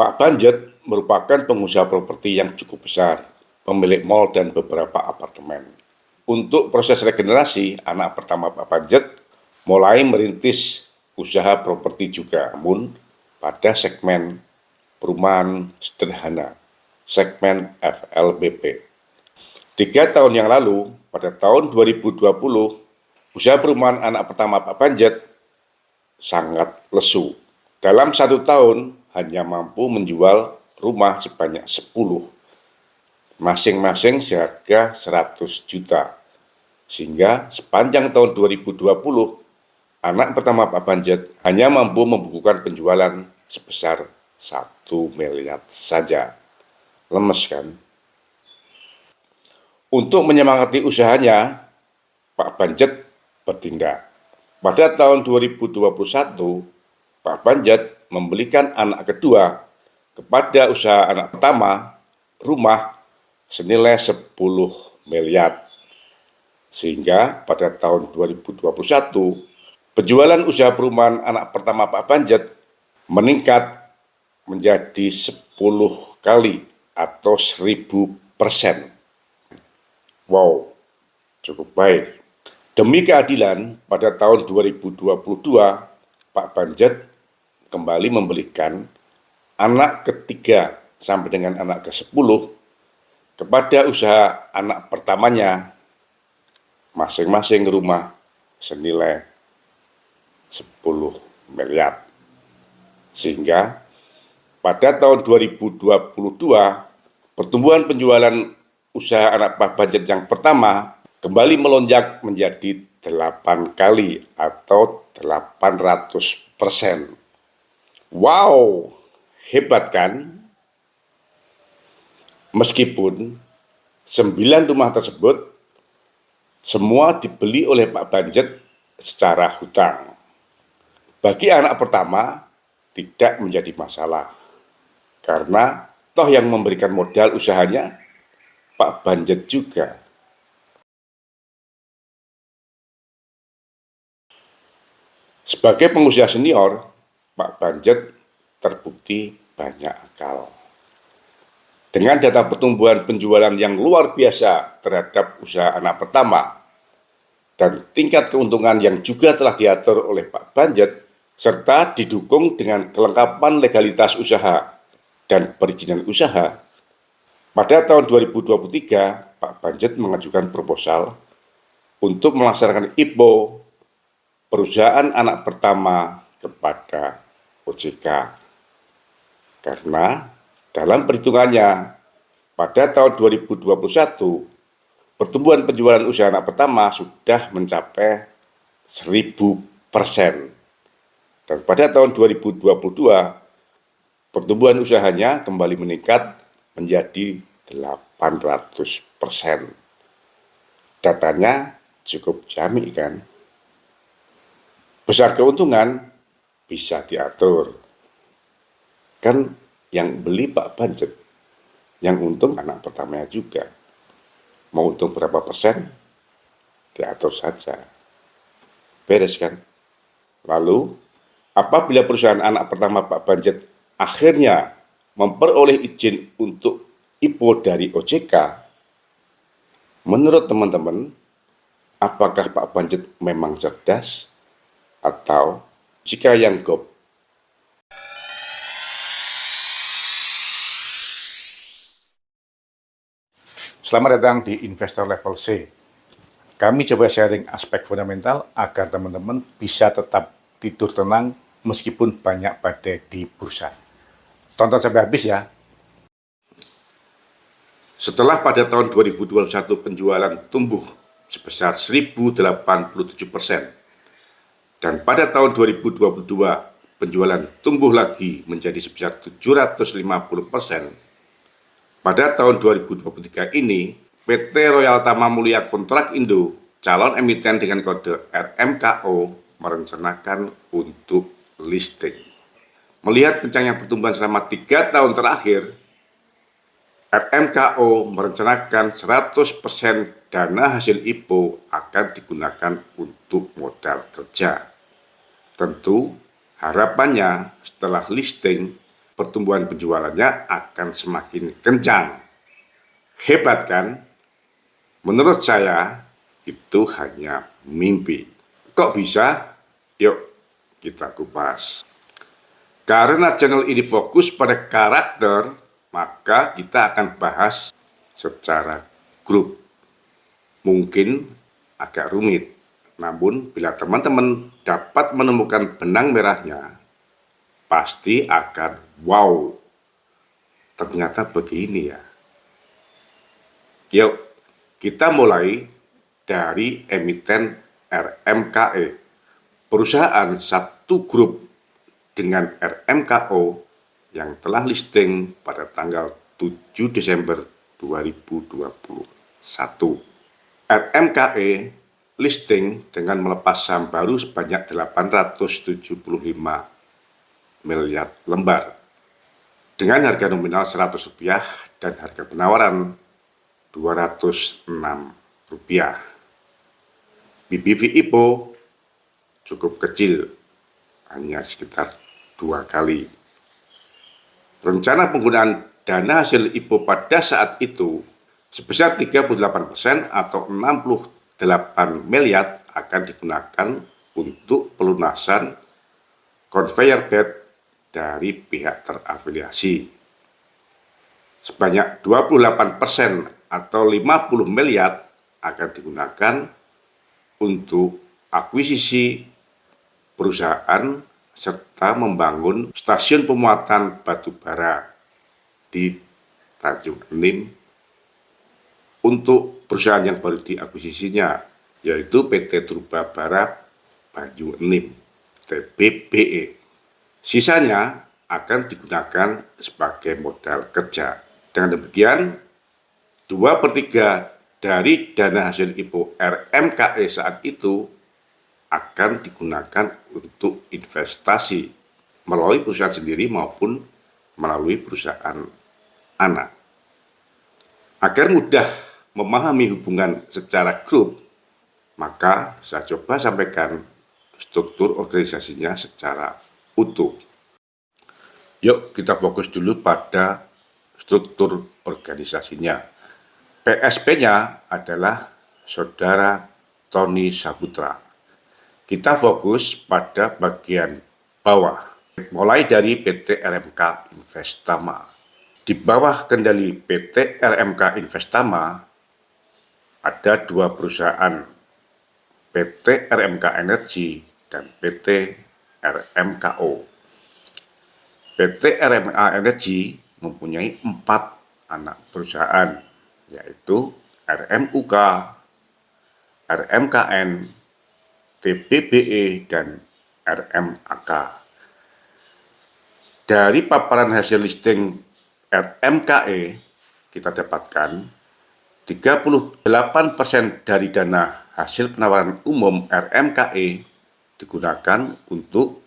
Pak Banjet merupakan pengusaha properti yang cukup besar, pemilik mal dan beberapa apartemen. Untuk proses regenerasi, anak pertama Pak Banjet mulai merintis usaha properti juga, namun pada segmen perumahan sederhana, segmen FLBP. 3 tahun yang lalu, pada tahun 2020, usaha perumahan anak pertama Pak Banjet sangat lesu. Dalam 1 tahun hanya mampu menjual rumah sebanyak 10, masing-masing seharga 100 juta. Sehingga sepanjang tahun 2020, anak pertama Pak Banjet hanya mampu membukukan penjualan sebesar 1 miliar saja. Lemes kan? Untuk menyemangati usahanya, Pak Banjet bertindak. Pada tahun 2021, Pak Banjet membelikan anak kedua kepada usaha anak pertama rumah senilai 10 miliar. Sehingga pada tahun 2021, penjualan usaha perumahan anak pertama Pak Banjet meningkat menjadi 10 kali atau 1000%. Wow, cukup baik. Demi keadilan, pada tahun 2022, Pak Banjet kembali membelikan anak ketiga sampai dengan anak ke-10 kepada usaha anak pertamanya, masing-masing rumah senilai 10 miliar. Sehingga pada tahun 2022, pertumbuhan penjualan usaha anak Pak Banjet yang pertama kembali melonjak menjadi 8 kali atau 800%. Wow, hebat kan? Meskipun 9 rumah tersebut semua dibeli oleh Pak Banjet secara hutang. Bagi anak pertama tidak menjadi masalah, karena toh yang memberikan modal usahanya Pak Banjet juga. Sebagai pengusaha senior, Pak Banjet terbukti banyak akal. Dengan data pertumbuhan penjualan yang luar biasa terhadap usaha anak pertama dan tingkat keuntungan yang juga telah diatur oleh Pak Banjet, serta didukung dengan kelengkapan legalitas usaha dan perizinan usaha, pada tahun 2023, Pak Banjet mengajukan proposal untuk melaksanakan IPO perusahaan anak pertama kepada OJK. Karena dalam perhitungannya, pada tahun 2021, pertumbuhan penjualan usaha anak pertama sudah mencapai 1000%. Dan pada tahun 2022, pertumbuhan usahanya kembali meningkat menjadi 800%. Datanya cukup jamin kan? Besar keuntungan bisa diatur. Kan yang beli Pak Banjet, yang untung anak pertamanya juga. Mau untung berapa persen, diatur saja. Beres kan? Lalu, apabila perusahaan anak pertama Pak Banjet akhirnya memperoleh izin untuk IPO dari OJK, menurut teman-teman, apakah Pak Banjet memang cerdas atau jika yang gop? Selamat datang di Investor Level C. Kami coba sharing aspek fundamental agar teman-teman bisa tetap tidur tenang meskipun banyak badai di bursa. Tonton sampai habis ya. Setelah pada tahun 2021 penjualan tumbuh sebesar 1087%, dan pada tahun 2022 penjualan tumbuh lagi menjadi sebesar 750%, pada tahun 2023 ini, PT Royal Tama Mulia Kontrak Indo, calon emiten dengan kode RMKO, merencanakan untuk listing. Melihat kencangnya pertumbuhan selama 3 tahun terakhir, RMKO merencanakan 100% dana hasil IPO akan digunakan untuk modal kerja. Tentu, harapannya setelah listing, pertumbuhan penjualannya akan semakin kencang. Hebat kan? Menurut saya itu hanya mimpi. Kok bisa? Yuk kita kupas. Karena channel ini fokus pada karakter, maka kita akan bahas secara grup. Mungkin agak rumit, namun bila teman-teman dapat menemukan benang merahnya, pasti akan wow, ternyata begini ya. Yuk, kita mulai dari emiten RMKE, perusahaan satu grup dengan RMKO yang telah listing pada tanggal 7 Desember 2021. RMKE listing dengan melepas saham baru sebanyak 875 miliar lembar dengan harga nominal Rp100 dan harga penawaran Rp206. BBV IPO cukup kecil, hanya sekitar 2 kali. Rencana penggunaan dana hasil IPO pada saat itu sebesar 38% atau 68 miliar akan digunakan untuk pelunasan conveyor belt dari pihak terafiliasi. Sebanyak 28% atau 50 miliar akan digunakan untuk akuisisi perusahaan serta membangun stasiun pemuatan batu bara di Tanjung Enim untuk perusahaan yang baru diakuisisinya, yaitu PT Trubabara Banyu Enim (TBBE). Sisanya akan digunakan sebagai modal kerja. Dengan demikian, 2/3 dari dana hasil IPO RMKE saat itu akan digunakan untuk investasi melalui perusahaan sendiri maupun melalui perusahaan anak. Agar mudah memahami hubungan secara grup, maka saya coba sampaikan struktur organisasinya secara utuh. Yuk kita fokus dulu pada struktur organisasinya. PSP-nya adalah Saudara Tony Saputra. Kita fokus pada bagian bawah, mulai dari PT RMK Investama. Di bawah kendali PT RMK Investama ada 2 perusahaan, PT RMK Energi dan PT RMKO. PT RMK Energi mempunyai 4 anak perusahaan, yaitu RMUK, RMKN, TBBE, dan RMAK. Dari paparan hasil listing RMKE, kita dapatkan 38% dari dana hasil penawaran umum RMKE digunakan untuk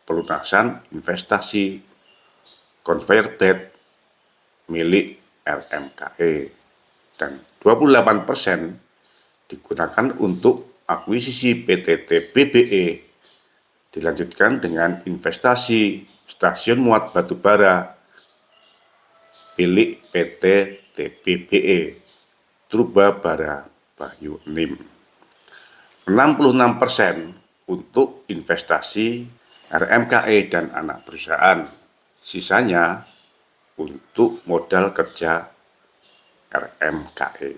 pelunasan investasi conveyor belt milik RMKE. Dan 28% digunakan untuk akuisisi PT TBBE, dilanjutkan dengan investasi stasiun muat batu bara milik PT TBBE, Trubabara Banyu Enim. 66% untuk investasi RMKE dan anak perusahaan, sisanya untuk modal kerja RMKE.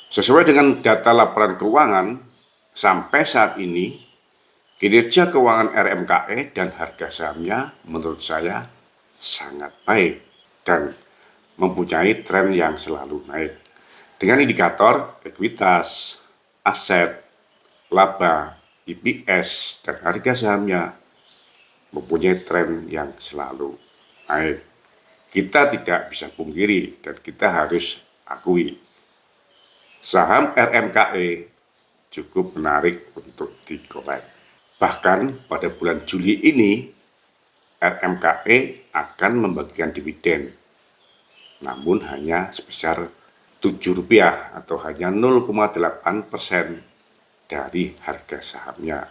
Sesuai dengan data laporan keuangan, sampai saat ini kinerja keuangan RMKE dan harga sahamnya menurut saya sangat baik dan mempunyai tren yang selalu naik dengan indikator ekuitas, aset, laba, EPS, dan harga sahamnya mempunyai tren yang selalu naik. Kita tidak bisa pungkiri dan kita harus akui, saham RMKE cukup menarik untuk dikolek. Bahkan pada bulan Juli ini, RMKE akan membagikan dividen, namun hanya sebesar Rp7 atau hanya 0,8% dari harga sahamnya.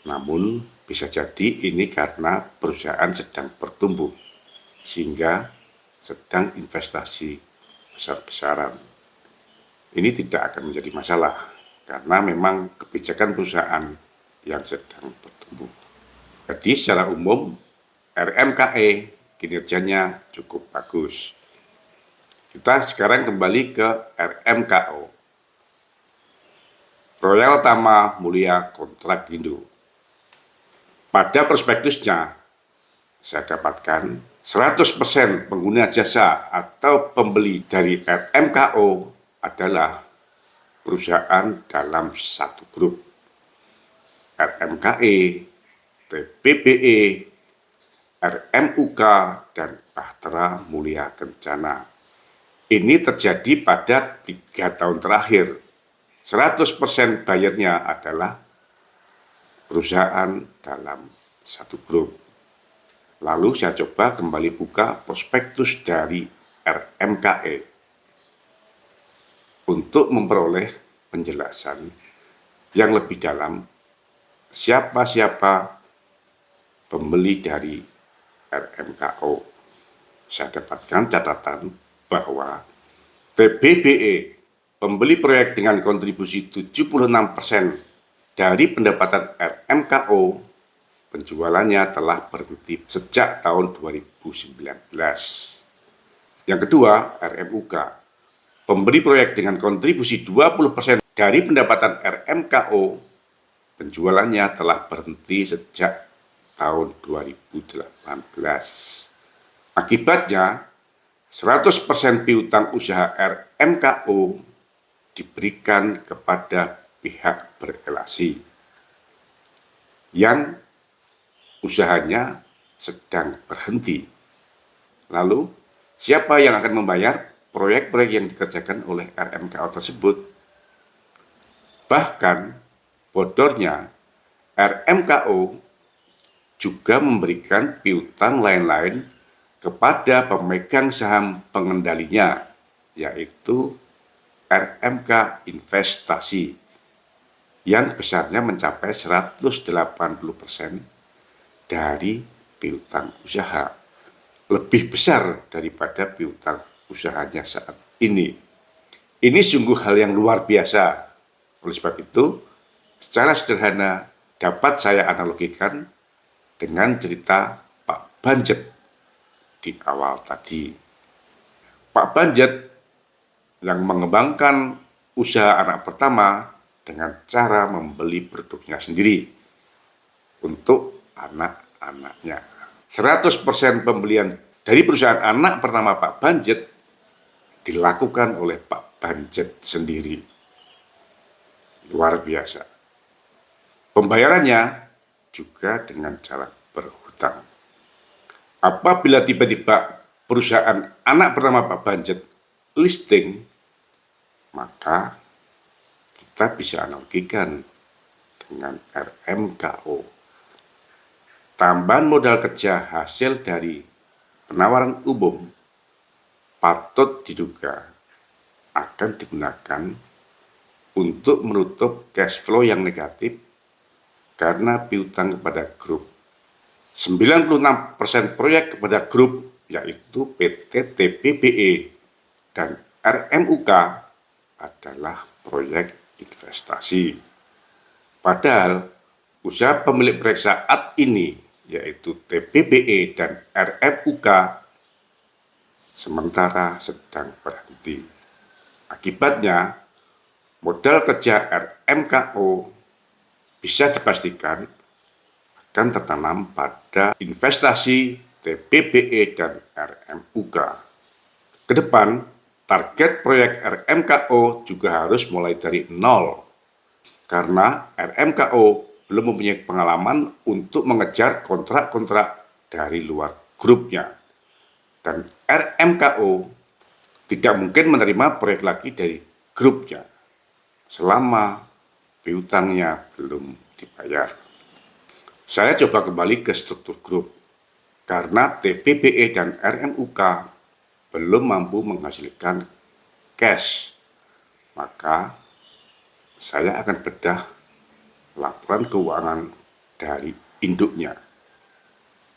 Namun Bisa jadi ini karena perusahaan sedang bertumbuh, sehingga sedang investasi besar-besaran. Ini tidak akan menjadi masalah, karena memang kebijakan perusahaan yang sedang bertumbuh. Jadi secara umum, RMKE kinerjanya cukup bagus. Kita sekarang kembali ke RMKO. Royal Tama Mulia Kontrakindo. Pada prospektusnya, saya dapatkan 100% pengguna jasa atau pembeli dari RMKO adalah perusahaan dalam satu grup. RMKE, TPBE, RMUK, dan Bahtera Mulia Kencana. Ini terjadi pada 3 tahun terakhir. 100% bayarnya adalah perusahaan dalam satu grup. Lalu saya coba kembali buka prospektus dari RMKE untuk memperoleh penjelasan yang lebih dalam siapa-siapa pembeli dari RMKO. Saya dapatkan catatan bahwa TBBE, pembeli proyek dengan kontribusi 76% dari pendapatan RMKO, penjualannya telah berhenti sejak tahun 2019. Yang kedua, RMUK, pembeli proyek dengan kontribusi 20% dari pendapatan RMKO, penjualannya telah berhenti sejak tahun 2018. Akibatnya, 100% piutang usaha RMKO diberikan kepada pihak berelasi yang usahanya sedang berhenti. Lalu, siapa yang akan membayar proyek-proyek yang dikerjakan oleh RMKO tersebut? Bahkan, bodornya, RMKO juga memberikan piutang lain-lain kepada pemegang saham pengendalinya, yaitu RMK Investasi, yang besarnya mencapai 180% dari piutang usaha. Lebih besar daripada piutang usahanya saat ini. Ini sungguh hal yang luar biasa. Oleh sebab itu, secara sederhana dapat saya analogikan dengan cerita Pak Banjet di awal tadi. Pak Banjet yang mengembangkan usaha anak pertama dengan cara membeli produknya sendiri untuk anak-anaknya. 100% pembelian dari perusahaan anak pertama Pak Banjet dilakukan oleh Pak Banjet sendiri. Luar biasa. Pembayarannya juga dengan cara berhutang. Apabila tiba-tiba perusahaan anak pertama Pak Banjet listing, maka kita bisa analogikan dengan RMKO. Tambahan modal kerja hasil dari penawaran umum patut diduga akan digunakan untuk menutup cash flow yang negatif karena piutang kepada grup. 96% proyek kepada grup, yaitu PT TBBE dan RMUK, adalah proyek investasi. Padahal usaha pemilik proyek saat ini, yaitu TBBE dan RMUK, sementara sedang berhenti. Akibatnya, modal kerja RMKO bisa dipastikan akan tertanam pada investasi TBBE dan RMUK. Kedepan, target proyek RMKO juga harus mulai dari nol, karena RMKO belum mempunyai pengalaman untuk mengejar kontrak-kontrak dari luar grupnya. Dan RMKO tidak mungkin menerima proyek lagi dari grupnya selama piutangnya belum dibayar. Saya coba kembali ke struktur grup, karena TBBE dan RMUK belum mampu menghasilkan cash, maka saya akan bedah laporan keuangan dari induknya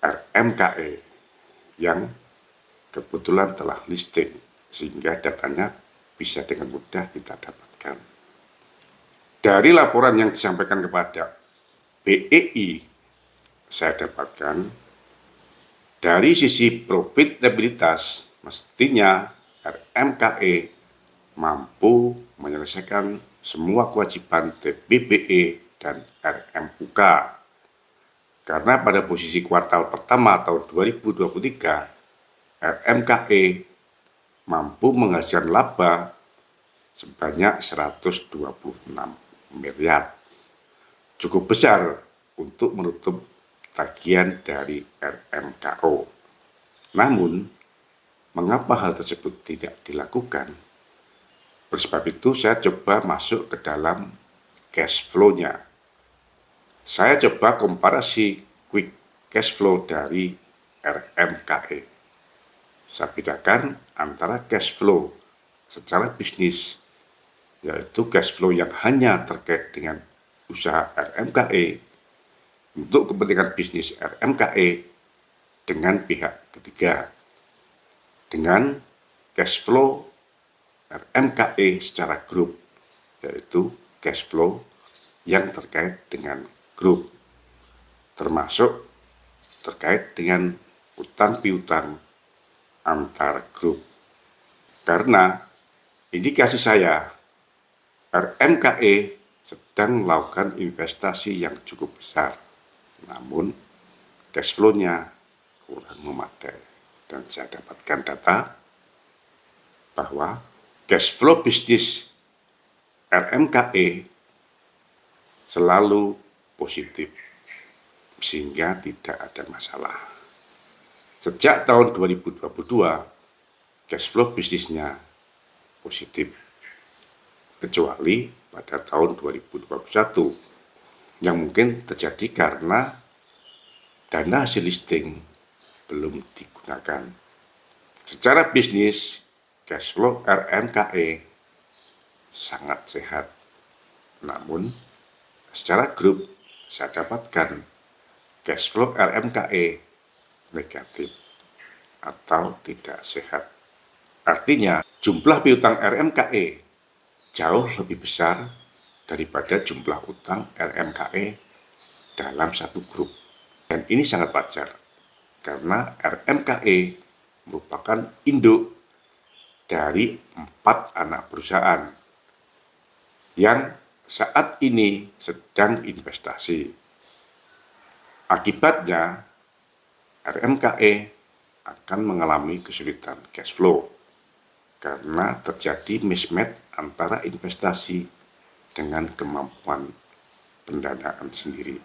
RMKE yang kebetulan telah listing, sehingga datanya bisa dengan mudah kita dapatkan. Dari laporan yang disampaikan kepada BEI, saya dapatkan dari sisi profitabilitas mestinya RMKE mampu menyelesaikan semua kewajiban TBBE dan RMUK. Karena pada posisi kuartal pertama tahun 2023, RMKE mampu menghasilkan laba sebanyak 126 miliar. Cukup besar untuk menutup tagihan dari RMKO. Namun, mengapa hal tersebut tidak dilakukan? Oleh sebab itu, saya coba masuk ke dalam cash flow-nya. Saya coba komparasi quick cash flow dari RMKE. Saya bedakan antara cash flow secara bisnis, yaitu cash flow yang hanya terkait dengan usaha RMKE untuk kepentingan bisnis RMKE dengan pihak ketiga, dengan cash flow RMKE secara grup, yaitu cash flow yang terkait dengan grup, termasuk terkait dengan utang piutang antar grup. Karena indikasi saya, RMKE sedang melakukan investasi yang cukup besar, namun cash flow-nya kurang memadai. Dan saya dapatkan data bahwa cash flow bisnis RMKE selalu positif, sehingga tidak ada masalah. Sejak tahun 2022, cash flow bisnisnya positif, kecuali pada tahun 2021, yang mungkin terjadi karena dana hasil listing belum digunakan. Secara bisnis, cash flow RMKE sangat sehat. Namun, secara grup, saya dapatkan cash flow RMKE negatif atau tidak sehat. Artinya, jumlah piutang RMKE jauh lebih besar daripada jumlah utang RMKE dalam satu grup. Dan ini sangat wajar, karena RMKE merupakan induk dari 4 anak perusahaan yang saat ini sedang investasi. Akibatnya, RMKE akan mengalami kesulitan cash flow karena terjadi mismatch antara investasi dengan kemampuan pendanaan sendiri.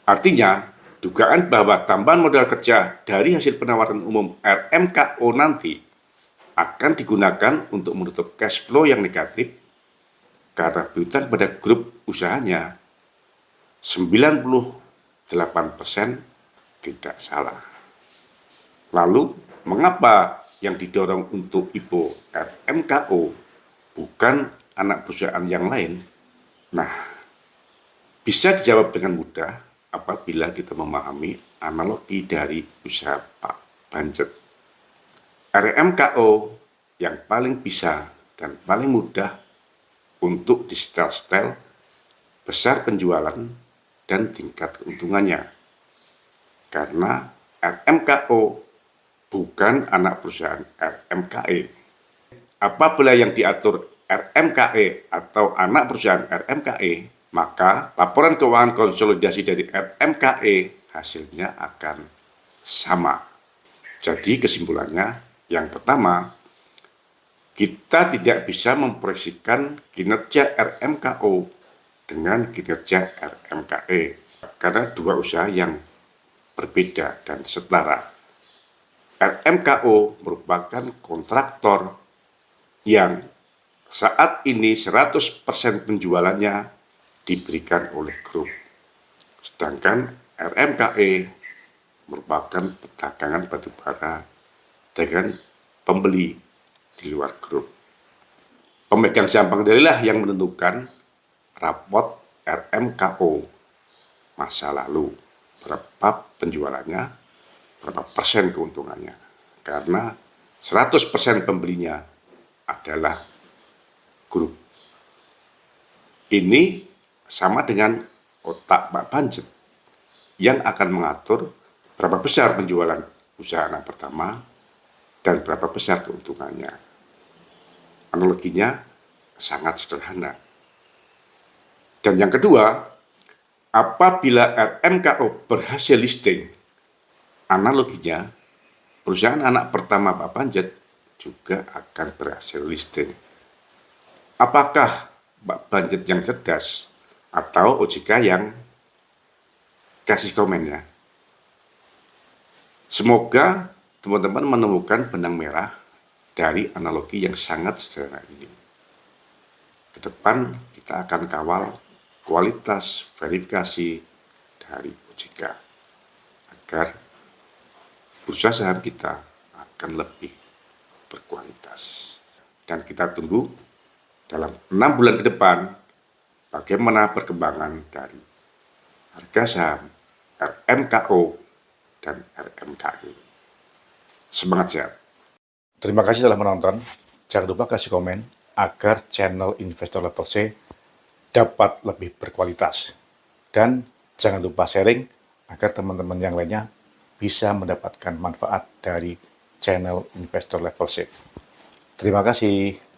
Artinya, dugaan bahwa tambahan modal kerja dari hasil penawaran umum RMKO nanti akan digunakan untuk menutup cash flow yang negatif karena piutang pada grup usahanya 98% tidak salah. Lalu, mengapa yang didorong untuk IPO RMKO bukan anak perusahaan yang lain? Nah, bisa dijawab dengan mudah apabila kita memahami analogi dari usaha Pak Banjet. RMKO yang paling bisa dan paling mudah untuk di-setel besar penjualan dan tingkat keuntungannya. Karena RMKO bukan anak perusahaan RMKE. Apabila yang diatur RMKE atau anak perusahaan RMKE, maka laporan keuangan konsolidasi dari RMKE hasilnya akan sama. Jadi kesimpulannya, yang pertama, kita tidak bisa memproyeksikan kinerja RMKO dengan kinerja RMKE karena dua usaha yang berbeda dan setara. RMKO merupakan kontraktor yang saat ini 100% penjualannya diberikan oleh grup. Sedangkan RMKE merupakan perdagangan batubara dengan pembeli di luar grup. Pemegang saham Bank Mandirilah yang menentukan raport RMKO masa lalu. berapa penjualannya, berapa persen keuntungannya. Karena 100% pembelinya adalah grup. Ini sama dengan otak Pak Banjet yang akan mengatur berapa besar penjualan usaha anak pertama dan berapa besar keuntungannya. Analoginya sangat sederhana. Dan yang kedua, apabila RMKO berhasil listing, analoginya perusahaan anak pertama Pak Banjet juga akan berhasil listing. Apakah Pak Banjet yang cerdas atau OJK yang kasih komennya? Semoga teman-teman menemukan benang merah dari analogi yang sangat sederhana ini. Ke depan kita akan kawal kualitas verifikasi dari OJK agar bursa saham kita akan lebih berkualitas. Dan kita tunggu dalam 6 bulan ke depan bagaimana perkembangan dari harga saham RMKO dan RMKI. Semangat sehat. Terima kasih telah menonton. Jangan lupa kasih komen agar channel Investor Level C dapat lebih berkualitas. Dan jangan lupa sharing agar teman-teman yang lainnya bisa mendapatkan manfaat dari channel Investor Level C. Terima kasih.